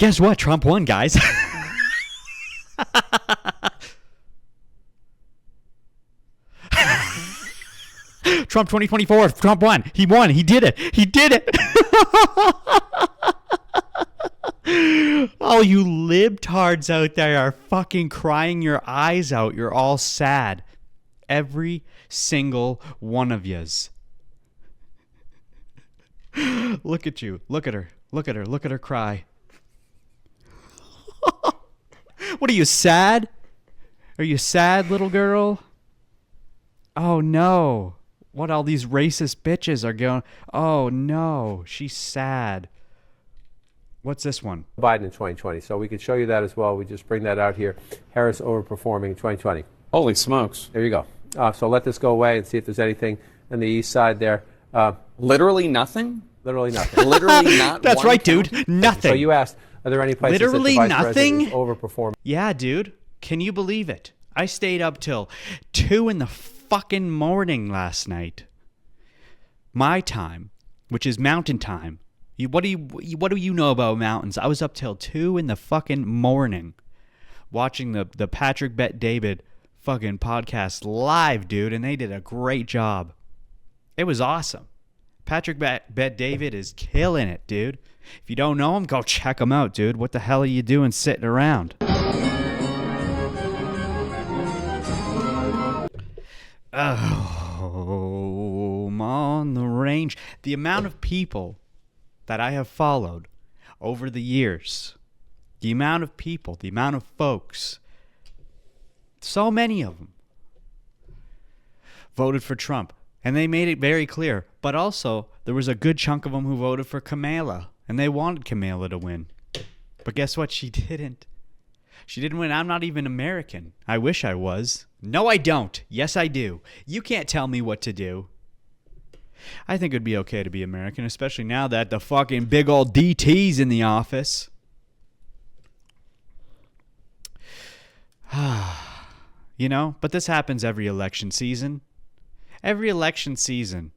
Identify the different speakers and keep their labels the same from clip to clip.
Speaker 1: guess what? Trump won, guys. Trump 2024. Trump won. He won. He did it. He did it. All you libtards out there are fucking crying your eyes out. You're all sad. Every single one of yous. Look at you. Look at her. Look at her. Look at her cry. What are you, sad? Are you sad, little girl? Oh, no. What, all these racist bitches are going... Oh, no. She's sad. What's this one?
Speaker 2: Biden in 2020. So we could show you that as well. We just bring that out here. Harris overperforming in 2020.
Speaker 3: Holy smokes.
Speaker 2: There you go. So let this go away and see if there's anything on the east side there.
Speaker 3: Literally nothing?
Speaker 2: Literally nothing.
Speaker 3: Literally not.
Speaker 1: That's
Speaker 3: one
Speaker 1: right,
Speaker 3: count?
Speaker 1: dude. Nothing.
Speaker 2: So you asked, are there any places
Speaker 1: Literally
Speaker 2: that the vice
Speaker 1: nothing?
Speaker 2: president is overperforming?
Speaker 1: Yeah, dude. Can you believe it? I stayed up till 2 in the fucking morning last night. My time, which is mountain time. What do you know about mountains? I was up till 2 in the fucking morning watching the Patrick Bet David fucking podcast live, dude, and they did a great job. It was awesome. Patrick Bet David is killing it, dude. If you don't know him, go check him out, dude. What the hell are you doing sitting around? Oh, I'm on the range. The amount of people that I have followed over the years, the amount of people, the amount of folks, so many of them voted for Trump. And they made it very clear. But also, there was a good chunk of them who voted for Kamala. And they wanted Kamala to win. But guess what? She didn't. She didn't win. I'm not even American. I wish I was. No, I don't. Yes, I do. You can't tell me what to do. I think it would be okay to be American, especially now that the fucking big old DT's in the office. You know, but this happens every election season. Every election season.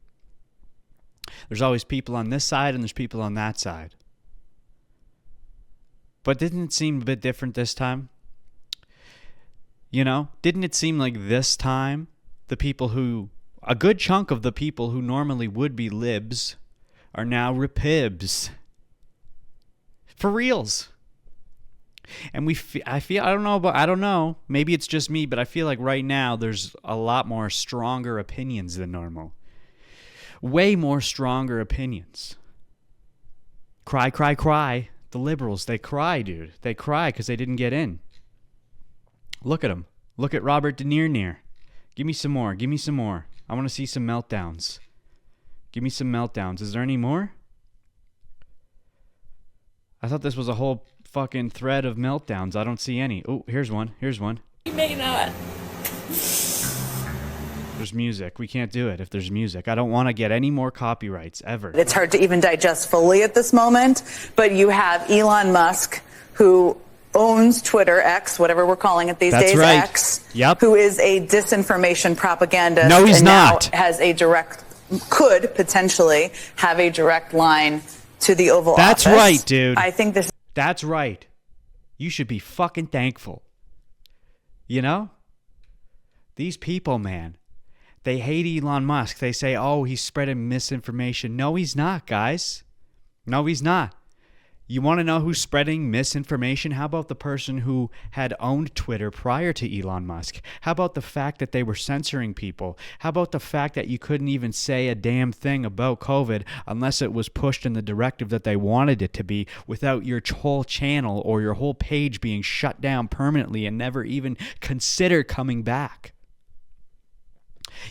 Speaker 1: There's always people on this side and there's people on that side. But didn't it seem a bit different this time? You know, didn't it seem like this time the people who, a good chunk of the people who normally would be libs are now repibs. For reals. And I don't know, maybe it's just me, but I feel like right now there's a lot more stronger opinions than normal. Way more stronger opinions. Cry, cry, cry. The liberals, they cry, dude. They cry because they didn't get in. Look at them. Look at Robert De Niro. Give me some more. Give me some more. I want to see some meltdowns. Give me some meltdowns. Is there any more? I thought this was a whole fucking thread of meltdowns. I don't see any. Oh, here's one. Here's one.
Speaker 4: You may not.
Speaker 1: There's music. We can't do it if there's music. I don't want to get any more copyrights ever.
Speaker 5: It's hard to even digest fully at this moment, but you have Elon Musk, who owns Twitter, X, whatever we're calling it these
Speaker 1: That's
Speaker 5: days,
Speaker 1: right.
Speaker 5: X,
Speaker 1: Yep.
Speaker 5: who is a disinformation propagandist.
Speaker 1: No, he's
Speaker 5: and
Speaker 1: not.
Speaker 5: Now has a direct, could potentially have a direct line to the Oval Office.
Speaker 1: That's right, dude.
Speaker 5: I think this.
Speaker 1: That's right. You should be fucking thankful. You know? These people, man. They hate Elon Musk. They say, oh, he's spreading misinformation. No, he's not, guys. No, he's not. You want to know who's spreading misinformation? How about the person who had owned Twitter prior to Elon Musk? How about the fact that they were censoring people? How about the fact that you couldn't even say a damn thing about COVID unless it was pushed in the directive that they wanted it to be without your whole channel or your whole page being shut down permanently and never even consider coming back?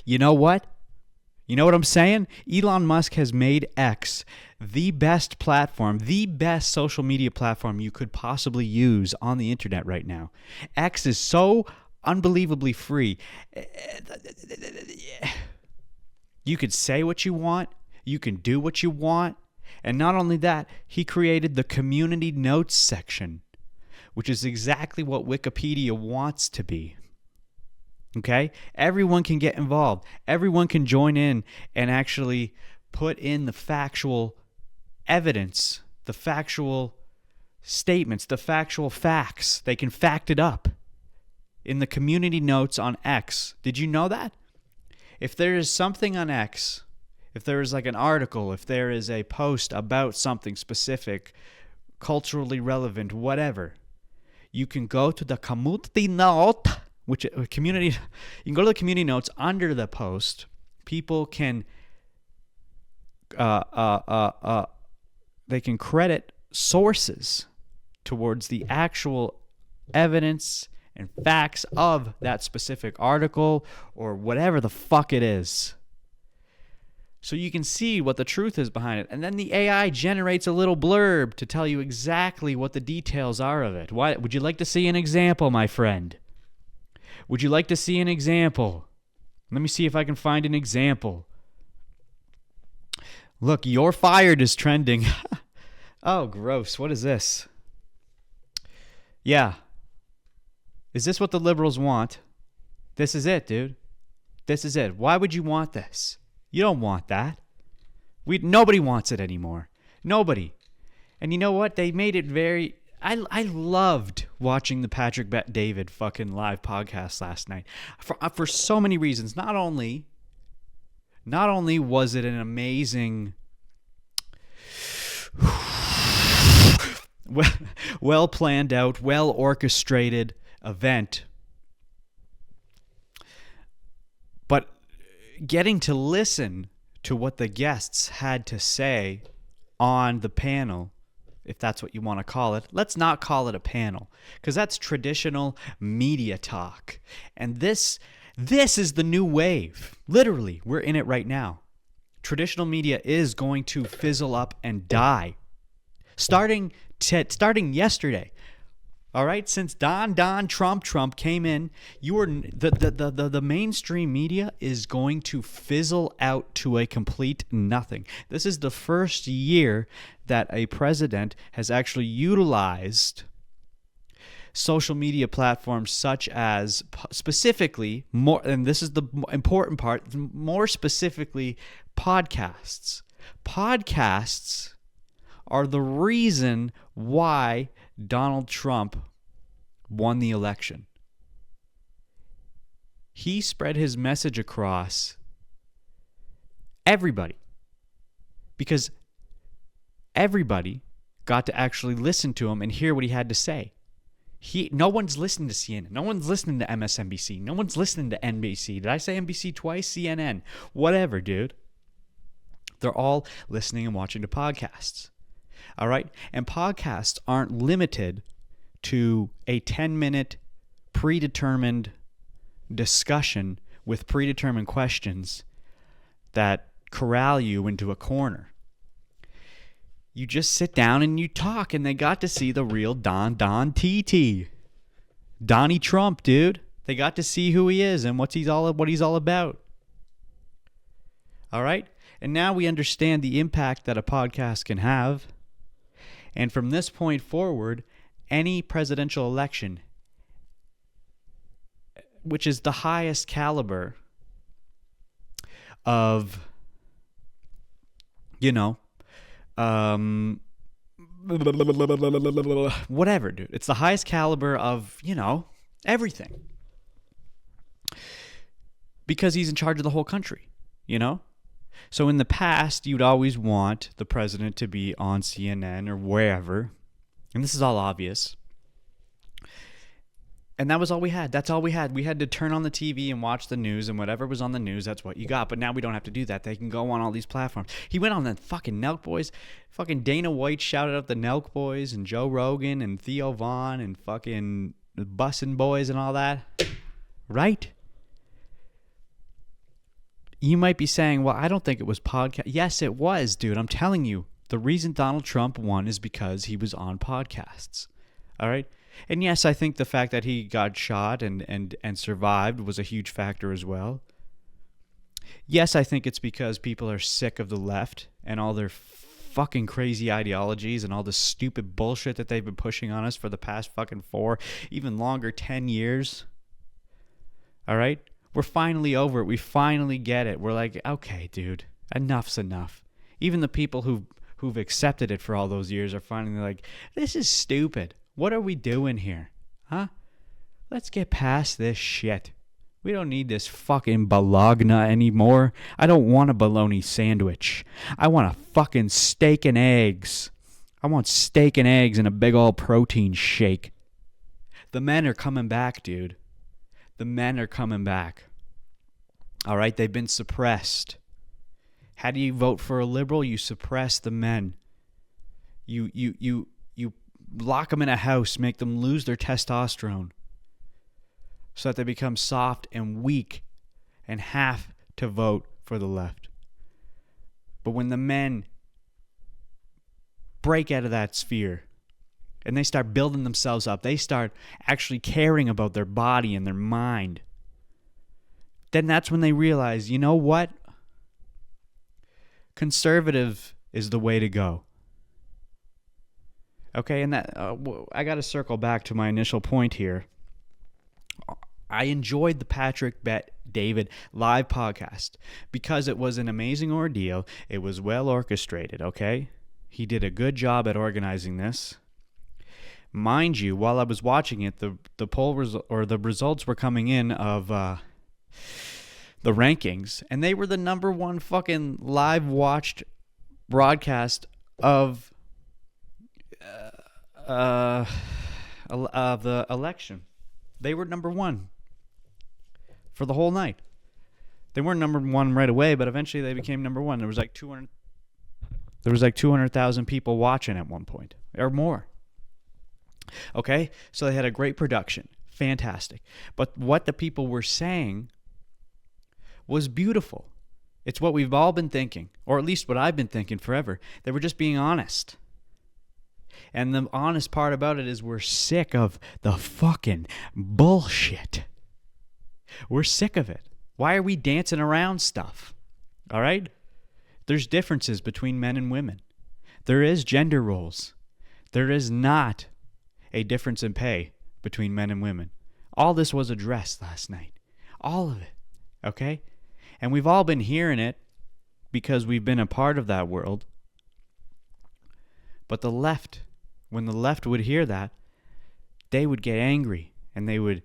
Speaker 1: You know what? You know what I'm saying? Elon Musk has made X the best platform, the best social media platform you could possibly use on the internet right now. X is so unbelievably free. You could say what you want. You can do what you want. And not only that, he created the community notes section, which is exactly what Wikipedia wants to be. Okay? Everyone can get involved. Everyone can join in and actually put in the factual evidence, the factual statements, the factual facts. They can fact it up in the community notes on X. Did you know that? If there is something on X, if there is like an article, if there is a post about something specific, culturally relevant, whatever, you can go to the community note, which community, you can go to the community notes under the post. People can, they can credit sources towards the actual evidence and facts of that specific article or whatever the fuck it is. So you can see what the truth is behind it. And then the AI generates a little blurb to tell you exactly what the details are of it. Why would you like to see an example, my friend? Would you like to see an example? Let me see if I can find an example. Look, "You're fired" is trending. Oh, gross. What is this? Yeah. Is this what the liberals want? This is it, dude. This is it. Why would you want this? You don't want that. Nobody wants it anymore. Nobody. And you know what? They made it very... I loved watching the Patrick Bet-David fucking live podcast last night. For so many reasons. Not only was it an amazing... well planned out, well orchestrated event, but getting to listen to what the guests had to say on the panel, if that's what you want to call it. Let's not call it a panel, because that's traditional media talk. And this is the new wave. Literally, we're in it right now. Traditional media is going to fizzle up and die. Starting yesterday. All right, since Trump came in, the mainstream media is going to fizzle out to a complete nothing. This is the first year that a president has actually utilized social media platforms such as specifically more, and this is the important part, more specifically podcasts. Podcasts are the reason why Donald Trump won the election. He spread his message across everybody because everybody got to actually listen to him and hear what he had to say. No one's listening to CNN. No one's listening to MSNBC. No one's listening to NBC. Did I say NBC twice? CNN. Whatever, dude. They're all listening and watching to podcasts. All right? And podcasts aren't limited to a 10-minute predetermined discussion with predetermined questions that corral you into a corner. You just sit down and you talk, and they got to see the real Don TT. Donnie Trump, dude. They got to see who he is and what he's all about. All right? And now we understand the impact that a podcast can have. And from this point forward, any presidential election, which is the highest caliber of, whatever, dude. It's the highest caliber of, everything. Because he's in charge of the whole country, So in the past, you'd always want the president to be on CNN or wherever. And this is all obvious. And that was all we had. That's all we had. We had to turn on the TV and watch the news, and whatever was on the news, that's what you got. But now we don't have to do that. They can go on all these platforms. He went on the fucking Nelk Boys. Fucking Dana White shouted out the Nelk Boys and Joe Rogan and Theo Vaughn and fucking the Bussin' Boys and all that. Right? You might be saying, well, I don't think it was podcast. Yes, it was, dude. I'm telling you. The reason Donald Trump won is because he was on podcasts. All right? And yes, I think the fact that he got shot and survived was a huge factor as well. Yes, I think it's because people are sick of the left and all their fucking crazy ideologies and all the stupid bullshit that they've been pushing on us for the past fucking 4, even longer, 10 years. All right? We're finally over it. We finally get it. We're like, okay, dude, enough's enough. Even the people who who've accepted it for all those years are finally like, this is stupid. What are we doing here? Huh? Let's get past this shit. We don't need this fucking bologna anymore. I don't want a bologna sandwich. I want a fucking steak and eggs. I want steak and eggs and a big old protein shake. The men are coming back, dude. The men are coming back. All right? They've been suppressed. How do you vote for a liberal? You suppress the men. You lock them in a house, make them lose their testosterone so that they become soft and weak and have to vote for the left. But when the men break out of that sphere and they start building themselves up, they start actually caring about their body and their mind, then that's when they realize, you know what? Conservative is the way to go. Okay, and that I got to circle back to my initial point here. I enjoyed the Patrick Bet David live podcast because it was an amazing ordeal. It was well orchestrated, okay? He did a good job at organizing this. Mind you, while I was watching it, the poll the results were coming in of the rankings, and they were the number one fucking live watched broadcast of the election. They were number one for the whole night. They weren't number one right away, but eventually they became number one. There was like 200,000 people watching at one point or more. Okay, so they had a great production, fantastic. But what the people were saying was beautiful. It's what we've all been thinking, or at least what I've been thinking forever. They were just being honest. And the honest part about it is we're sick of the fucking bullshit. We're sick of it. Why are we dancing around stuff? All right? There's differences between men and women. There is gender roles. There is not a difference in pay between men and women. All this was addressed last night. All of it. Okay? And we've all been hearing it because we've been a part of that world. But the left, when the left would hear that, they would get angry and they would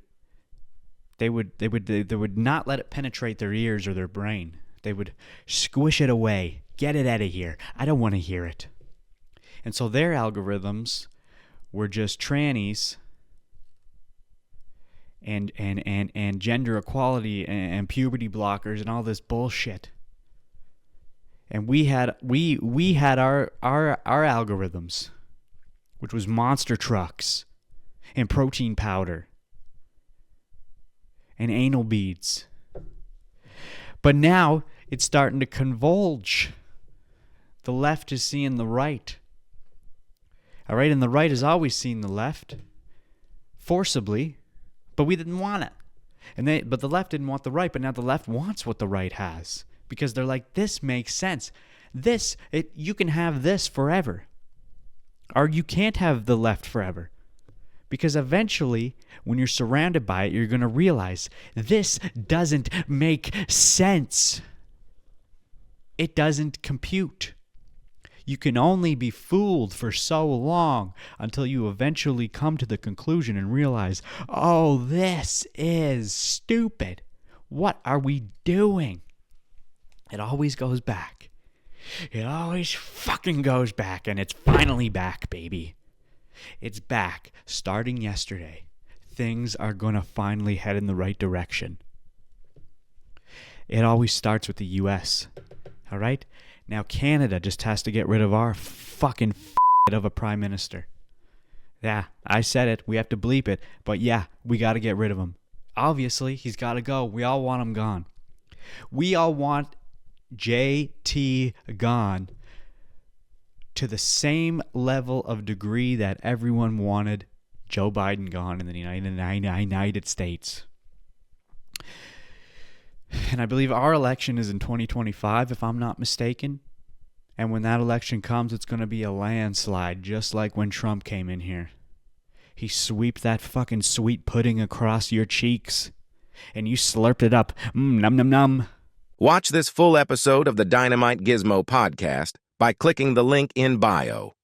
Speaker 1: not let it penetrate their ears or their brain. They would squish it away. Get it out of here. I don't want to hear it. And so their algorithms were just trannies and gender equality and puberty blockers and all this bullshit. And we had our algorithms, which was monster trucks and protein powder and anal beads. But now it's starting to converge. The left is seeing the right. All right, and the right has always seen the left forcibly, but we didn't want it. But the left didn't want the right, but now the left wants what the right has because they're like, this makes sense. You can have this forever. Or you can't have the left forever. Because eventually, when you're surrounded by it, you're going to realize this doesn't make sense. It doesn't compute. You can only be fooled for so long until you eventually come to the conclusion and realize, oh, this is stupid. What are we doing? It always goes back. It always fucking goes back, and it's finally back, baby. It's back, starting yesterday. Things are going to finally head in the right direction. It always starts with the U.S., all right? Now Canada just has to get rid of our fucking of a prime minister. Yeah, I said it. We have to bleep it. But yeah, we got to get rid of him. Obviously, he's got to go. We all want him gone. We all want JT gone to the same level of degree that everyone wanted Joe Biden gone in the United States. And I believe our election is in 2025, if I'm not mistaken. And when that election comes, it's going to be a landslide, just like when Trump came in here. He sweeped that fucking sweet pudding across your cheeks, and you slurped it up. Num num num.
Speaker 4: Watch this full episode of the Dynamite Gizmo podcast by clicking the link in bio.